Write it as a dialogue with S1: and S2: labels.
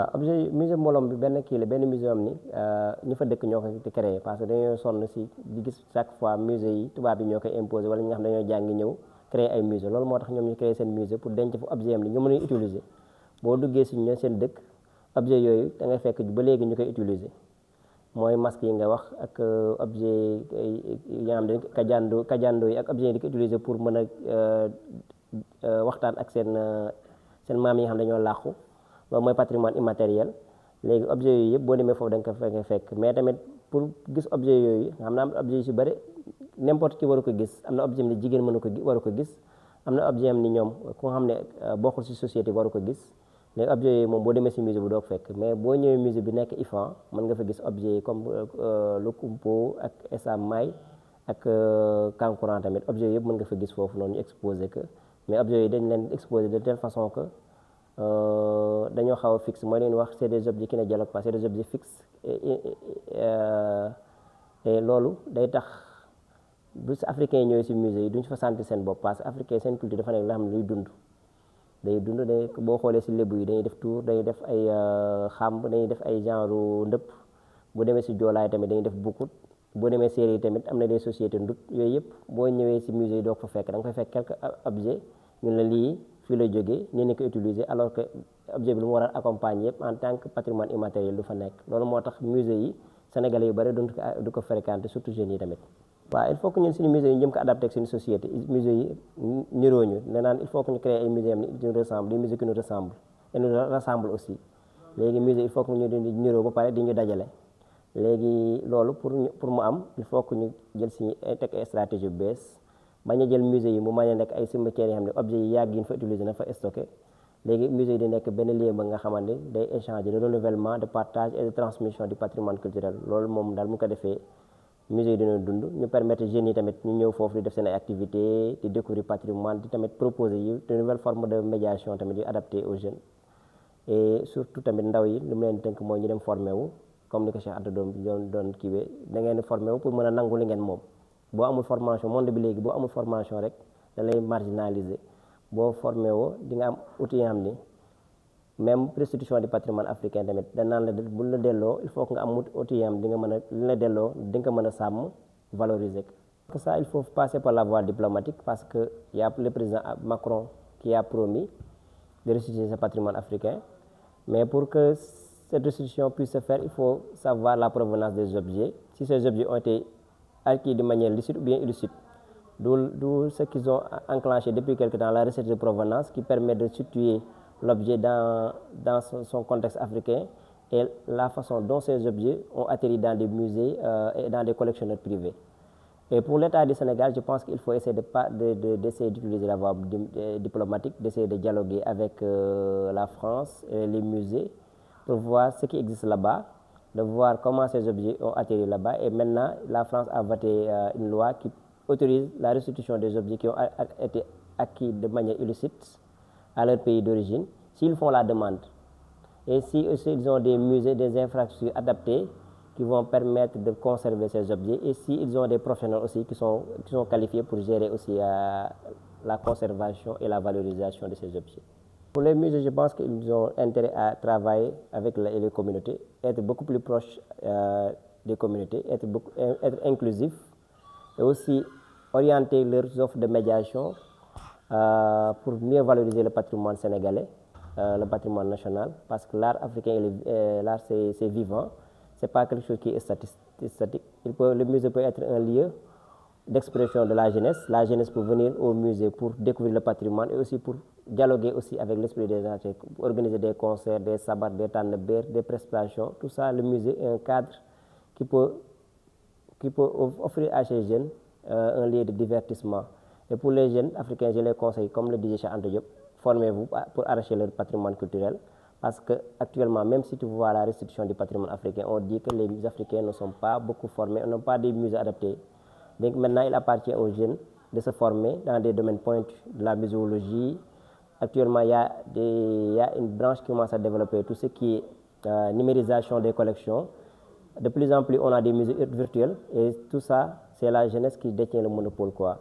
S1: waaw objet musée Molom bi benn kii la benn musée am ni ñi fa dëkk ñoo ko di créé parce que dañoo sonn si di gis chaque fois musée yi tubaab yi ñoo koy imposé wala ñi nga xam dañoo jàngi ñëw créé ay musée loolu moo tax ñoom ñu créé seen musée pour denc fa objet am ni ñu mën a utiliser boo duggee si ñoom seen dëkk objet yooyu da ngay fekk ba léegi ñu koy utiliser mooy masque yi nga wax ak objet yi nga xam ne kajando yi ak objet yi di ko utiliser pour mën a waxtaan ak seen maam yi nga xam dañoo làqu loolu mooy patrimoine immatériel léegi objet yooyu yëpp boo demee foofu da nga ko fekk mais tamit pour gis objet yooyu nga xam ne am na objet yu si bëri n'importe qui waru ko gis am na objet ni jigéen waru ko gis am na objet am ni ñoom ku nga xam ne bokkul si société waru ko gis léegi objet yooyu moom boo demee si musée bu doo ko fekk mais boo ñëwee musée bi nekk IFAN mën nga fa gis objet yi comme le Kumpo ak Essa May ak Kankourang tamit objet yooyu yëpp mën nga fa gis foofu noonu ñu exposé que mais objet yooyu dañ leen exposé de telle façon que dañoo xaw a fixe mooy leen wax c'est des objets qui ne dialoguent pas c'est des objets fixes et loolu day tax bu si africains yi ñëwee si musée yi duñ fa sentir seen bopp parce que africain seen culture dafa nekk la xam ne luy dund day boo xoolee si lébu yi dañuy def tour dañuy def ay xàmb dañuy def ay genre ndëpp bu demee si joolaay tamit dañuy def bukkut boo demee séeréer yi tamit am na des sociétés ndut yooyu yëpp boo ñëwee si musée yi doo ko fa fekk da nga fay fekk quelques objets ñun la lii fii la jógee nii ni ko utiliser alors que objet bi lu mu war a accompagner yëpp en tant que patrimoine immatériel du fa nekk loolu moo tax musée yi sénégalais yu bëri du ko fréquenter surtout jeunes yi tamit waaw il faut que ñun suñu musée yi ñu jëm ko adapté ak suñu société musée yi nirooñu ne naan il faut que ñu créer ay musées am ni ñu ressemble des musées qui nous ressemblent et nous rassemble aussi léegi musée il faut que ñu di niroo ba pare di ñu dajale léegi loolu pour mu am il faut que ñu jël suñu teg ay stratégie bu bees bañ a jël musée yi mu mën a nekk ay cimetières yi xam ne objet yi yàgg yi ñu fa utiliser na fa stocké léegi musée yi di nekk benn lieu ba nga xamante ni day échanger de renouvellement de partage et de transmission du patrimoine culturel loolu moom daal mu ko defee musée yi dina dund ñu permettre jeunes yi tamit ñu ñëw foofu di def seen ay activités di découvrir patrimoine di tamit proposer yi de nouvelles formes de médiation tamit yu adapté aux jeunes et surtout tamit ndaw yi lu mu leen tënk mooy ñu dem formé wu comme ni ko Cheikh Anta doon kiiwee da ngeen di formé wu pour mën a nangu li ngeen moom boo amul formation monde bi léegi boo amul formation rek da lay marginaliser boo formé woo di nga am outil yi nga xam ni même restitution du patrimoine africain tamit danaan la bu la delloo il faut que nga am outil yi nga xam di nga mën a li la delloo di nga mën a sàmm valoriser que ça il faut passer par la voie diplomatique parce que y a le président Macron qui a promis de restituer ce patrimoine africain mais pour que cette restitution puisse se faire il faut savoir la provenance des objets si ces objets ont été acquis de manière licite ou bien illicite d'où ce qu'ils ont enclenché depuis quelque temps la recherche de provenance qui permet de situer l'objet dans son contexte africain et la façon dont ces objets ont atterri dans des musées et dans des collectionneurs privés. Et pour l'État du Sénégal, je pense qu'il faut essayer d'essayer d'utiliser la voie diplomatique, d'essayer de dialoguer avec la France et les musées pour voir ce qui existe là-bas, de voir comment ces objets ont atterri là-bas. Et maintenant, la France a voté une loi qui autorise la restitution des objets qui ont été acquis de manière illicite à leur pays d'origine, s'ils font la demande. Et si aussi ils ont des musées, des infrastructures adaptées qui vont permettre de conserver ces objets, et s'ils ont des professionnels aussi qui sont qualifiés pour gérer aussi la conservation et la valorisation de ces objets. Pour les musées, je pense qu'ils ont intérêt à travailler avec les communautés, être beaucoup plus proches des communautés, être inclusifs, et aussi orienter leurs offres de médiation pour mieux valoriser le patrimoine sénégalais, le patrimoine national, parce que l'art africain, l'art c'est vivant, c'est pas quelque chose qui est statique. Le musée peut être un lieu d'expression de la jeunesse peut venir au musée pour découvrir le patrimoine et aussi pour dialoguer aussi avec l'esprit des artistes, pour organiser des concerts, des sabbats, des tanneber, des prestations, tout ça, le musée est un cadre qui peut offrir à ces jeunes un lieu de divertissement. Et pour les jeunes africains, je les conseille, comme le disait Cheikh Anta Diop, formez-vous pour arracher leur patrimoine culturel. Parce qu'actuellement, même si tu vois la restitution du patrimoine africain, on dit que les Africains ne sont pas beaucoup formés, n'ont pas des musées adaptés. Donc maintenant, il appartient aux jeunes de se former dans des domaines pointus de la muséologie. Actuellement, il y a une branche qui commence à développer tout ce qui est numérisation des collections. De plus en plus, on a des musées virtuels et tout ça, c'est la jeunesse qui détient le monopole, quoi.